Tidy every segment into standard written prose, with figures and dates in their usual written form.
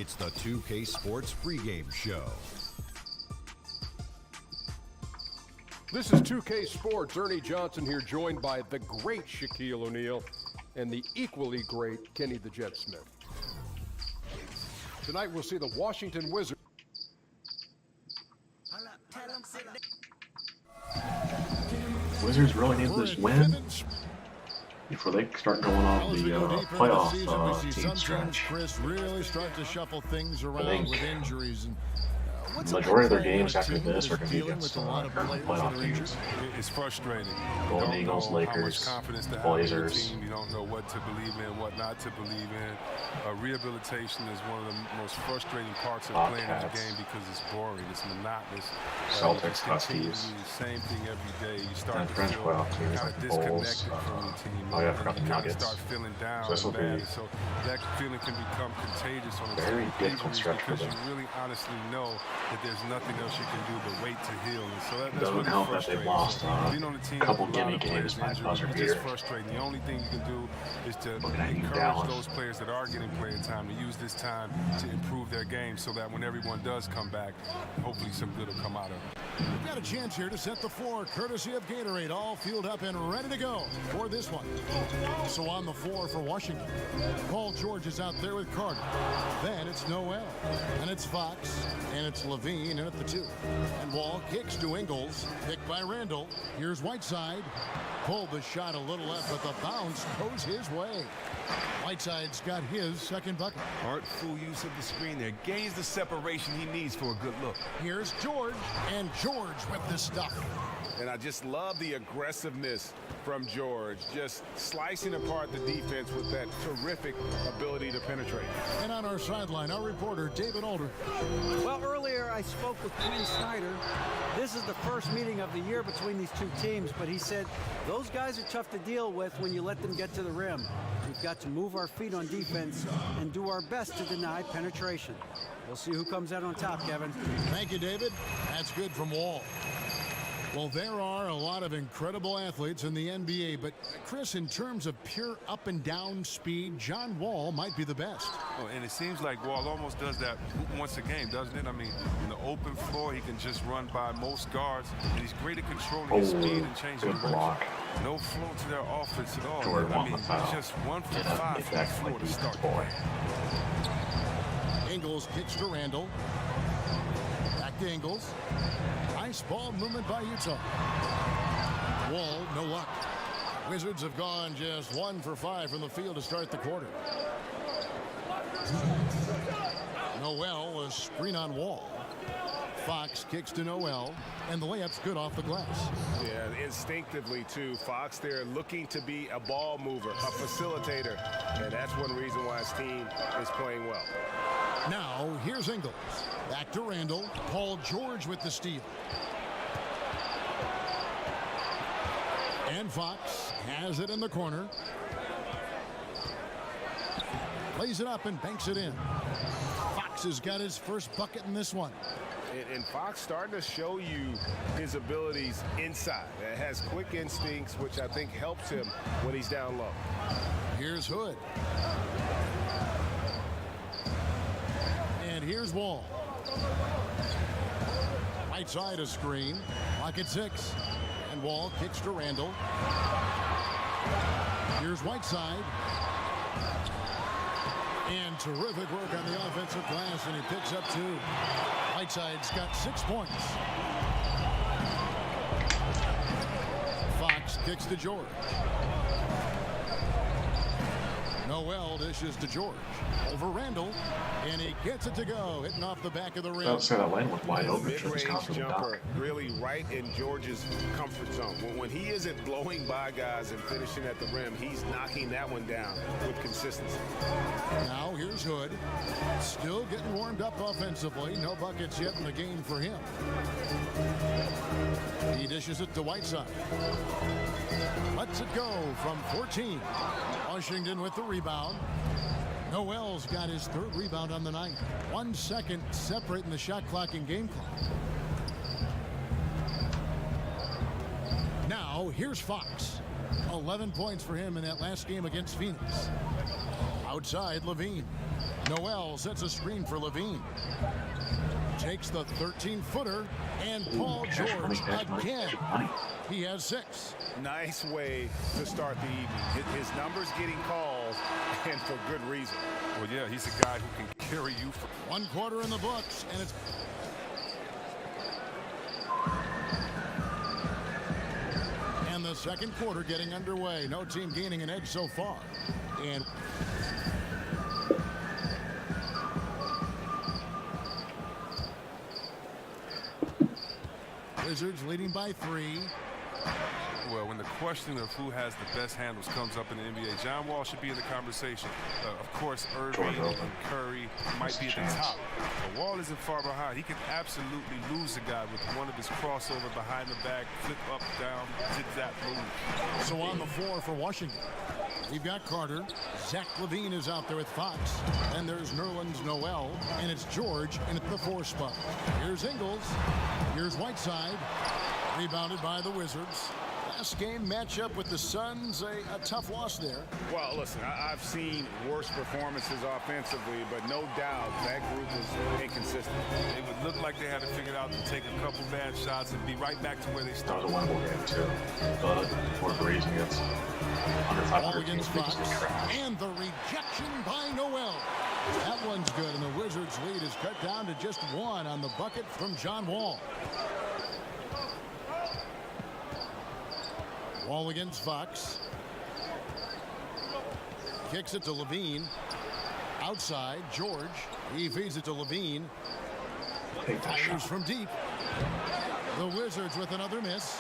It's the 2K Sports pregame show. This is 2K Sports. Ernie Johnson here, joined by the great Shaquille O'Neal and the equally great Kenny the Jet Smith. Tonight we'll see the Washington Wizards. Wizards really need this win before they start going off the playoff team stretch. Chris really start to shuffle things I around think with injuries. And the majority of their games after this are going to be against playoff teams. It's frustrating. Golden Eagles, Lakers, Blazers. You don't know what to believe in, what not to believe in. Rehabilitation is one of the most frustrating parts of playing in the game because it's boring, it's monotonous. Celtics, Huskies. Same thing every day. You start to French feel playoff teams kind like of the Bulls. disconnected from your team. Oh yeah, I forgot the You kind of Nuggets. start feeling down So this will and be bad. So that feeling can become contagious on a very team difficult stretch for because them. you really honestly know that there's nothing else you can do but wait to heal. And so that's Doesn't really help that frustrating. they've lost Being on a team a couple with a lot gimme of games players by injured, buzzer it's beater. just frustrating. The only thing you can do is to Looking at you, encourage Dallas. those players that are getting playing time to use this time to improve their game so that when everyone does come back, hopefully some good will come out of it. we've got a chance here to set the floor, courtesy of Gatorade, all fueled up and ready to go for this one. So on the floor for Washington, Paul George is out there with Carter. Then it's Noel, and it's Fox, and it's Levine, and at the 2. And Wall kicks to Ingles, picked by Randall. Here's Whiteside. Pulled the shot a little left, but the bounce goes his way. Whiteside's got his second bucket. Artful use of the screen there. Gains the separation he needs for a good look. Here's George, and George with the stuff. And I just love the aggressiveness from George, just slicing apart the defense with that terrific ability to penetrate. And on our sideline, our reporter, David Alder. Well, earlier I spoke with Quinn Snyder. This is the first meeting of the year between these two teams, but he said those guys are tough to deal with when you let them get to the rim. We've got to move our feet on defense and do our best to deny penetration. We'll see who comes out on top, Kevin. Thank you, David. That's good from Wall. Well, there are a lot of incredible athletes in the NBA, but Chris, in terms of pure up and down speed, John Wall might be the best. Oh, and it seems like Wall almost does that once a game, doesn't it? I mean, in the open floor, he can just run by most guards, and he's great at controlling his speed and changing good direction. block. No flow to their offense at all. Jordan I won mean, the foul. just 1 from Yeah, 5 from the exactly floor like to he's start the boy. game. Ingles kicks to Randall. Back to Ingles. Nice ball movement by Utah. Wall, no luck. Wizards have gone just 1 for 5 from the field to start the quarter. Noel, a screen on Wall. Fox kicks to Noel, and the layup's good off the glass. Yeah, instinctively, too. Fox there looking to be a ball mover, a facilitator, and that's one reason why his team is playing well. Now, here's Ingles. Back to Randall. Paul George with the steal. And Fox has it in the corner. Plays it up and banks it in. Fox has got his first bucket in this one. And Fox starting to show you his abilities inside. It has quick instincts, which I think helps him when he's down low. Here's Hood. And here's Wall. Right side a screen. Lock at 6. And Wall kicks to Randall. Here's Whiteside. And terrific work on the offensive glass, and he picks up 2. Whiteside's got 6 points. Fox kicks to George. Noel dishes to George. Over Randall, and he gets it to go, hitting off the back of the rim. I'd say that lane was wide His open. Should mid-range just jumper really right in George's comfort zone. When he isn't blowing by guys and finishing at the rim, he's knocking that one down with consistency. Now here's Hood. Still getting warmed up offensively. No buckets yet in the game for him. He dishes it to Whiteside. Lets it go from 14. Washington with the rebound. Noel's got his 3rd rebound on the night. 1 second separating the shot clock and game clock. Now here's Fox. 11 points for him in that last game against Phoenix. Outside, Levine. Noel sets a screen for Levine. Takes the 13-footer, and Paul George again. He has 6. Nice way to start the evening. His numbers getting called, and for good reason. Well, yeah, he's a guy who can carry you for 1 quarter in the books, and it's and the second quarter getting underway. No team gaining an edge so far. And Wizards leading by 3. Well, when the question of who has the best handles comes up in the NBA, John Wall should be in the conversation. Of course, Irving and Curry might be at the top. But Wall isn't far behind. He can absolutely lose a guy with one of his crossover behind the back, flip up, down, zigzag move. So on the floor for Washington, we've got Carter. Zach LaVine is out there with Fox. And there's Nerlens Noel. And it's George in at the 4 spot. Here's Ingles. Here's Whiteside. Rebounded by the Wizards. Last game matchup with the Suns, a tough loss there. Well, listen, I've seen worse performances offensively, but no doubt that group was inconsistent. They would look like they had it figured out to take a couple bad shots and be right back to where they That started. was a winnable game, too. But for the reason against under Ball 500 teams, against we just get Fox. trashed. And the rejection by Noel. That one's good, and the Wizards' lead is cut down to just 1 on the bucket from John Wall. Wall against Fox. Kicks it to Levine. Outside, George. He feeds it to Levine. Take that Fires shot. from deep. The Wizards with another miss.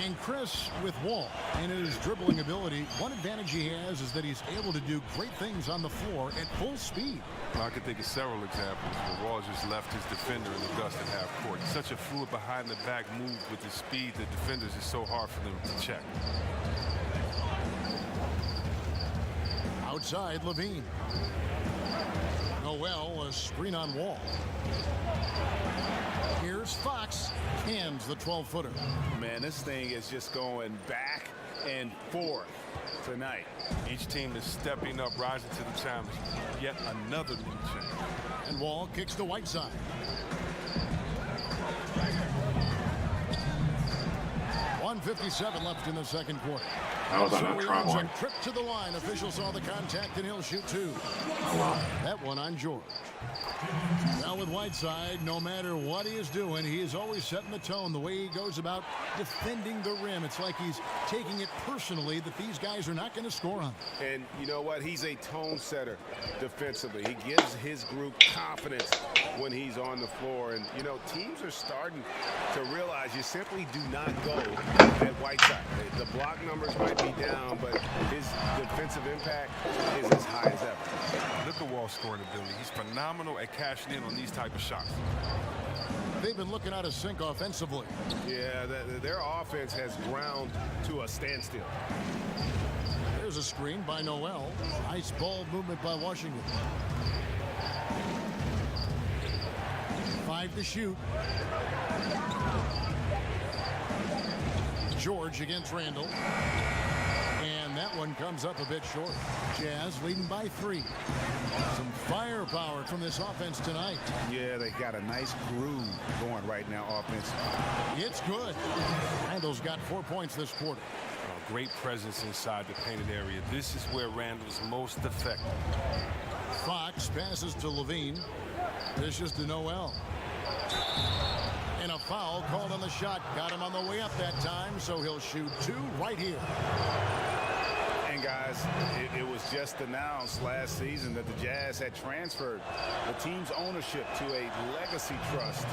And Chris with Wall. And in his dribbling ability, one advantage he has is that he's able to do great things on the floor at full speed. I can think of several examples where Wall just left his defender in the dust at half court. Such a fluid behind the back move with the speed that defenders is so hard for them to check. Outside, Levine. Noel, a screen on Wall. Here's Fox. Hands the 12-footer. Man, this thing is just going back and forth tonight. Each team is stepping up, rising to the challenge. Yet another lead change. And Wall kicks to Whiteside. .157 left in the second quarter. That was on So that he try earns a line. trip to the line. Official saw the contact, and he'll shoot 2. Oh, wow. That one on George. Now with Whiteside, no matter what he is doing, he is always setting the tone. The way he goes about defending the rim, it's like he's taking it personally that these guys are not going to score on him. And you know what? He's a tone setter defensively. He gives his group confidence when he's on the floor. And, you know, teams are starting to realize you simply do not go at Whiteside. The block numbers might be down, but his defensive impact is as high as ever. Look at Wall's scoring ability. He's phenomenal at cashing in on these type of shots. They've been looking out of sync offensively. Yeah, their offense has ground to a standstill. There's a screen by Noel. Nice ball movement by Washington. 5 to shoot. George against Randall. And that one comes up a bit short. Jazz leading by 3. Some firepower from this offense tonight. Yeah, they got a nice groove going right now offensively. It's good. Randall's got 4 points this quarter. Great presence inside the painted area. This is where Randall's most effective. Fox passes to Levine. Dishes to Noel. And a foul called on the shot. Got him on the way up that time, so he'll shoot 2 right here. And guys, it was just announced last season that the Jazz had transferred the team's ownership to a legacy trust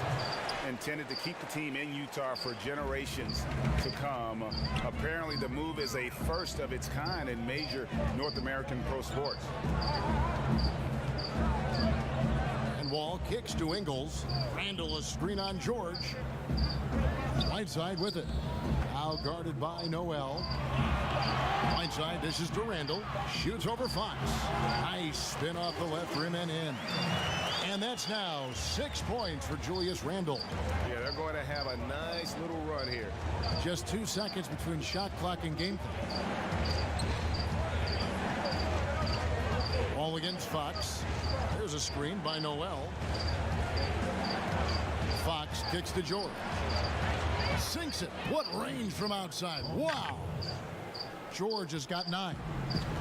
intended to keep the team in Utah for generations to come. Apparently, the move is a first of its kind in major North American pro sports. And Wall kicks to Ingles. Randall a screen on George. Whiteside with it. Now guarded by Noel. Whiteside dishes to Randall. Shoots over Fox. Nice spin off the left rim and in. And that's now 6 points for Julius Randall. Yeah, they're going to have a nice little run here. Just 2 seconds between shot clock and game clock. Ball against Fox. Here's a screen by Noel. Fox kicks to George. Sinks it. What range from outside. Wow. George has got 9.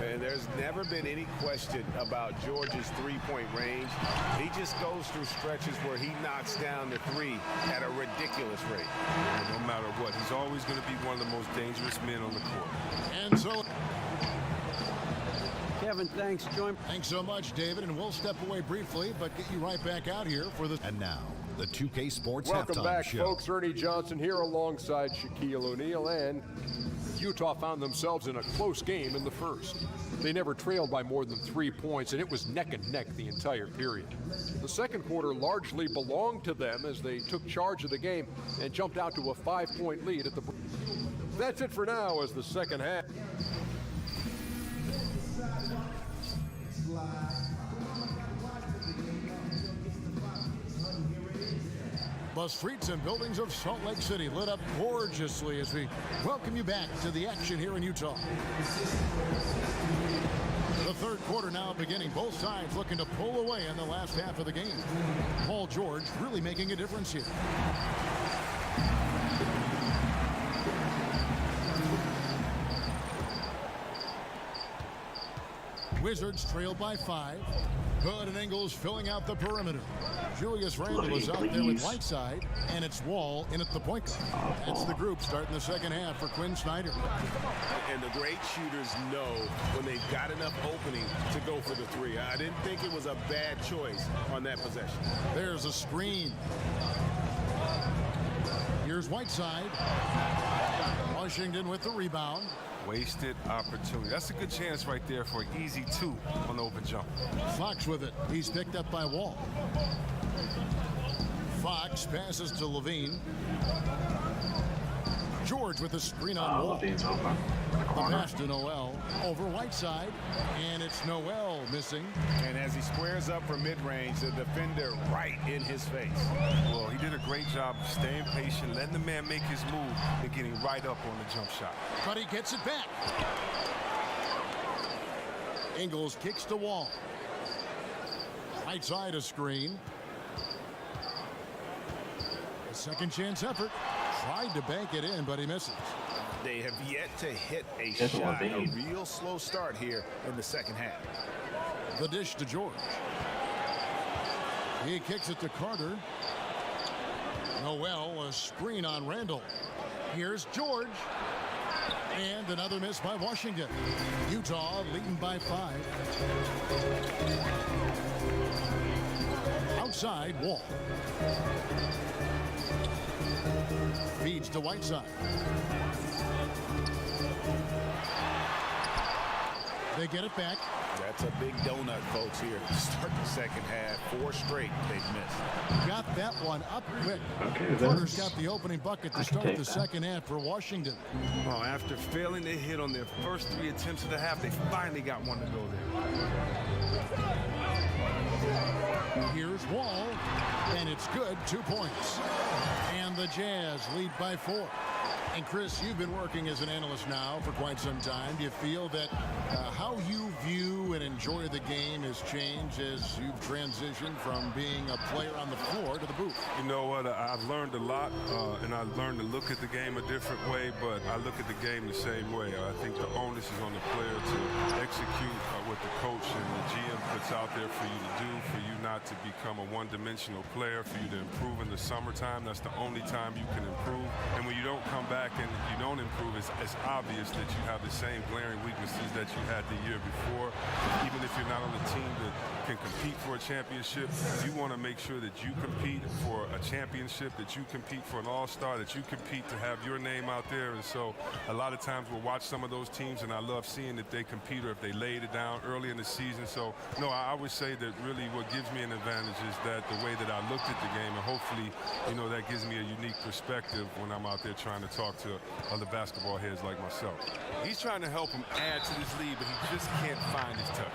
And there's never been any question about George's three-point range. He just goes through stretches where he knocks down the 3 at a ridiculous rate. And no matter what, he's always going to be one of the most dangerous men on the court. And so... Kevin, thanks. Thanks so much, David, and we'll step away briefly, but get you right back out here for the... And now, the 2K Sports Welcome Halftime back, Show. folks. Ernie Johnson here alongside Shaquille O'Neal, and Utah found themselves in a close game in the first. They never trailed by more than 3 points, and it was neck and neck the entire period. The second quarter largely belonged to them as they took charge of the game and jumped out to a 5-point lead at the... That's it for now as the second half. The streets and buildings of Salt Lake City lit up gorgeously as we welcome you back to the action here in Utah. The third quarter now beginning. Both sides looking to pull away in the last half of the game. Paul George really making a difference here. Wizards trail by 5. Hood and Ingles filling out the perimeter. Julius Randle is out there with Whiteside, and it's Wall in at the point guard. That's the group starting the second half for Quinn Snyder. And the great shooters know when they've got enough opening to go for the 3. I didn't think it was a bad choice on that possession. There's a screen. Here's Whiteside. Washington with the rebound. Wasted opportunity. That's a good chance right there for an easy 2 on the open jump. Fox with it. He's picked up by Wall. Fox passes to Levine. George with the screen on Wall. Levine's open. The pass to Noel over Whiteside, and it's Noel missing. And as he squares up for mid-range, the defender right in his face. Well, he did a great job of staying patient, letting the man make his move, and getting right up on the jump shot. But he gets it back. Ingles kicks to Wall. Right side a screen. A second chance effort. Tried to bank it in, but he misses. They have yet to hit a shot. A real slow start here in the second half. The dish to George. He kicks it to Carter. Noel, a screen on Randle. Here's George. And another miss by Washington. Utah leading by 5. Outside, Wall. Feeds to Whiteside. They get it back. That's a big donut, folks, here to start the second half. 4 straight they've missed. Got that one up quick. Okay, Carter's got the opening bucket to start the second half for Washington. Well, after failing to hit on their first 3 attempts of the half, they finally got one to go there. Here's Wall, and it's good. 2 points. And the Jazz lead by 4. And Chris, you've been working as an analyst now for quite some time. Do you feel that how you view and enjoy the game has changed as you've transitioned from being a player on the floor to the booth? You know what? I've learned a lot, and I've learned to look at the game a different way, but I look at the game the same way. I think the onus is on the player to execute what the coach and the GM puts out there for you to do, for you not to become a one-dimensional player, for you to improve in the summertime. That's the only time you can improve. And when you don't come back and you don't improve, it's obvious that you have the same glaring weaknesses that you had the year before. Even if you're not on a team that can compete for a championship, you want to make sure that you compete for a championship, that you compete for an all-star, that you compete to have your name out there. And so a lot of times we'll watch some of those teams, and I love seeing that they compete or if they laid it down early in the season. So, no, I would say that really what gives me an advantage is that the way that I looked at the game, and hopefully, you know, that gives me a unique perspective when I'm out there trying to talk to other basketball heads like myself. He's trying to help him add to this lead, but he just can't find his touch.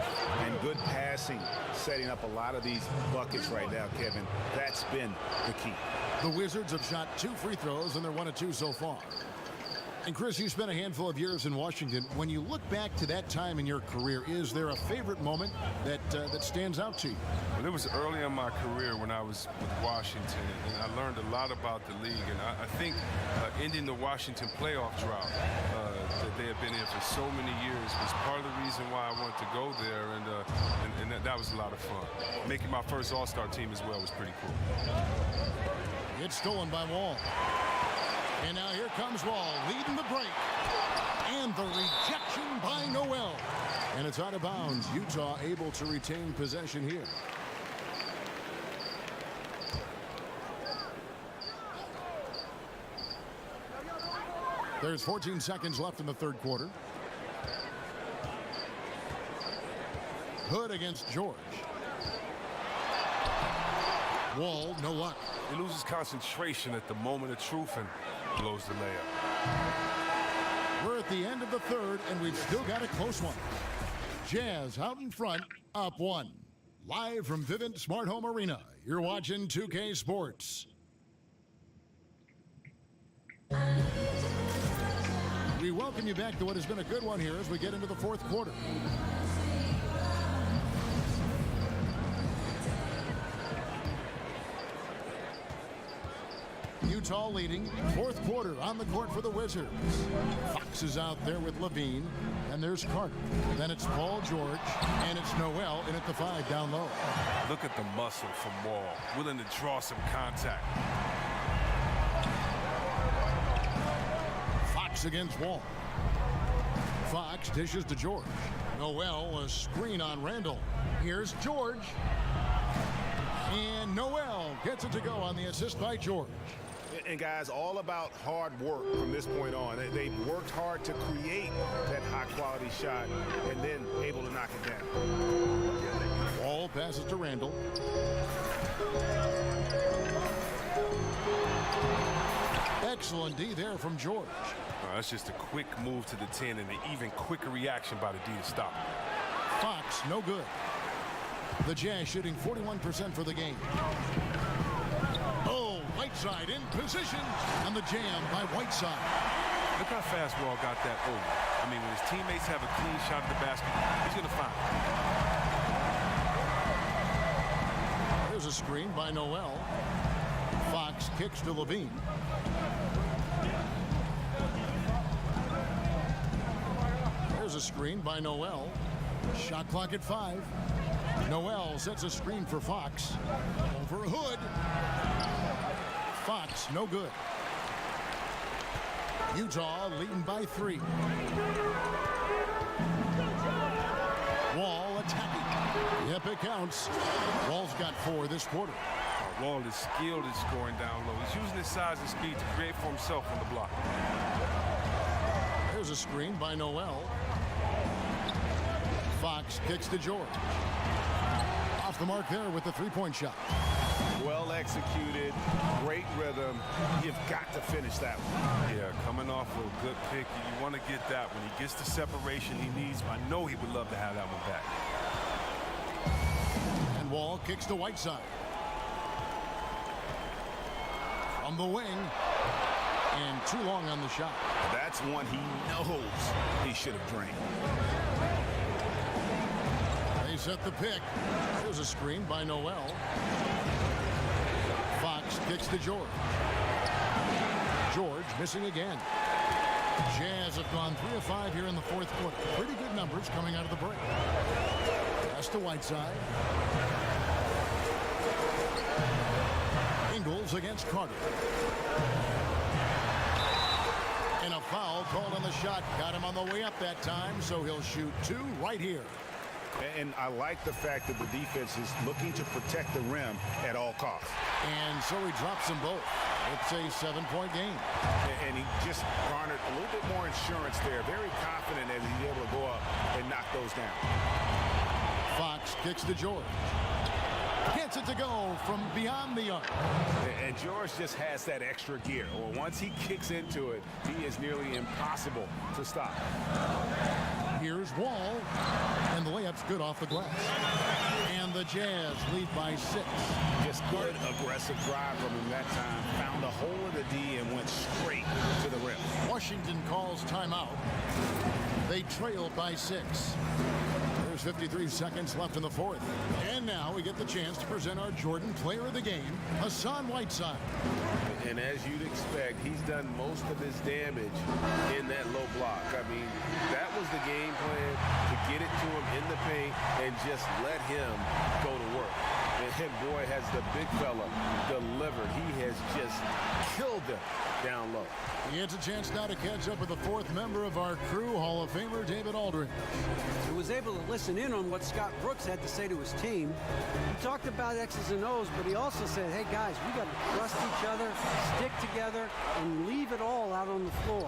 And good passing, setting up a lot of these buckets right now, Kevin. That's been the key. The Wizards have shot 2 free throws, and they're 1 of 2 so far. And Chris, you spent a handful of years in Washington. When you look back to that time in your career, is there a favorite moment that stands out to you? Well, it was early in my career when I was with Washington, and I learned a lot about the league. And I think ending the Washington playoff drought that they have been in for so many years was part of the reason why I wanted to go there, and that was a lot of fun. Making my first All-Star team as well was pretty cool. It's stolen by Wall. And now here comes Wall, leading the break. And the rejection by Noel. And it's out of bounds. Utah able to retain possession here. There's 14 seconds left in the third quarter. Hood against George. Wall, no luck. He loses concentration at the moment of truth and blows the layup. We're at the end of the third, and we've still got a close one. Jazz out in front, up one. Live from Vivint Smart Home Arena, you're watching 2K Sports. We welcome you back to what has been a good one here as we get into the fourth quarter. Utah leading. Fourth quarter on the court for the Wizards. Fox is out there with Levine. And there's Carter. Then it's Paul George. And it's Noel in at the 5 down low. Look at the muscle from Wall, willing to draw some contact. Fox against Wall. Fox dishes to George. Noel, a screen on Randall. Here's George. And Noel gets it to go on the assist by George. And guys, all about hard work from this point on. They've worked hard to create that high-quality shot and then able to knock it down. Wall passes to Randall. Excellent D there from George. That's just a quick move to the 10 and an even quicker reaction by the D to stop. Fox, no good. The Jazz shooting 41% for the game. Oh, Whiteside in position. And the jam by Whiteside. Look how fast Wall got that over. I mean, when his teammates have a clean shot at the basket, he's going to find it. There's a screen by Noel. Fox kicks to Levine. There's a screen by Noel. Shot clock at 5. Noel sets a screen for Fox. Over Hood. Fox, no good. Utah leading by 3. Wall attacking. Yep, it counts. Wall's got 4 this quarter. Wall is skilled at scoring down low. He's using his size and speed to create for himself on the block. There's a screen by Noel. Fox kicks to George. Off the mark there with the three-point shot. Well executed, great rhythm. You've got to finish that one. Yeah, coming off of a good pick, you want to get that. When he gets the separation he needs, I know he would love to have that one back. And Wall kicks to Whiteside. From the wing. And too long on the shot. That's one he knows he should have drained. They set the pick. There's a screen by Noel. Fox kicks to George. George missing again. Jazz have gone 3 of 5 here in the fourth quarter. Pretty good numbers coming out of the break. Pass to Whiteside. Ingles against Carter. And a foul called on the shot. Got him on the way up that time, so he'll shoot 2 right here. And I like the fact that the defense is looking to protect the rim at all costs. And so he drops them both. It's a 7-point game. And he just garnered a little bit more insurance there. Very confident that he's able to go up and knock those down. Fox kicks to George. Gets it to go from beyond the arc. And George just has that extra gear. Well, once he kicks into it, he is nearly impossible to stop. Here's Wall. And the layup's good off the glass. And the Jazz lead by 6. Just good aggressive drive from him that time. Found a hole in the D and went straight to the rim. Washington calls timeout. They trail by 6. There's 53 seconds left in the fourth. And now we get the chance to present our Jordan Player of the Game, Hassan Whiteside. And as you'd expect, he's done most of his damage in that low block. I mean, that was the game plan, to get it to him in the paint and just let him go to work. And boy, has the big fella delivered. He has just killed them down low. He gets a chance now to catch up with the fourth member of our crew, Hall of Famer David Aldridge. He was able to listen in on what Scott Brooks had to say to his team. He talked about X's and O's, but he also said, hey guys, we got to trust each other, stick together, and leave it all out on the floor.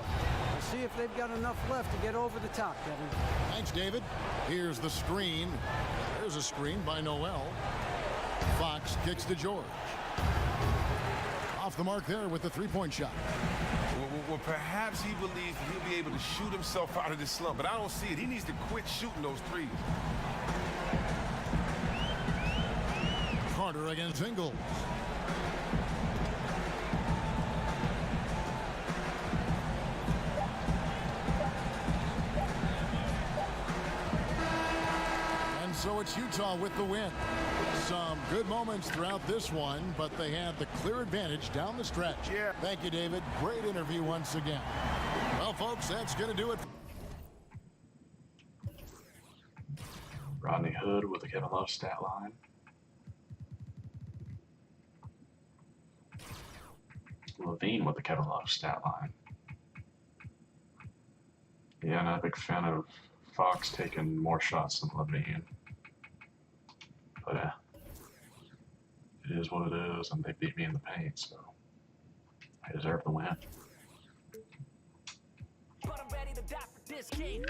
We'll see if they've got enough left to get over the top, Kevin. Thanks, David. Here's the screen. There's a screen by Noel. Fox kicks to George. Off the mark there with the three-point shot. Well, perhaps he believes that he'll be able to shoot himself out of this slump, but I don't see it. He needs to quit shooting those threes. Carter against Ingles. And so it's Utah with the win. Some good moments throughout this one, but they had the clear advantage down the stretch. Yeah. Thank you, David. Great interview once again. Well, folks, that's going to do it. Rodney Hood with the Kevin Love stat line. Levine with the Kevin Love stat line. Yeah, not a big fan of Fox taking more shots than Levine. But yeah, it is what it is, and they beat me in the paint, so I deserve the win. But I'm ready to die for this king.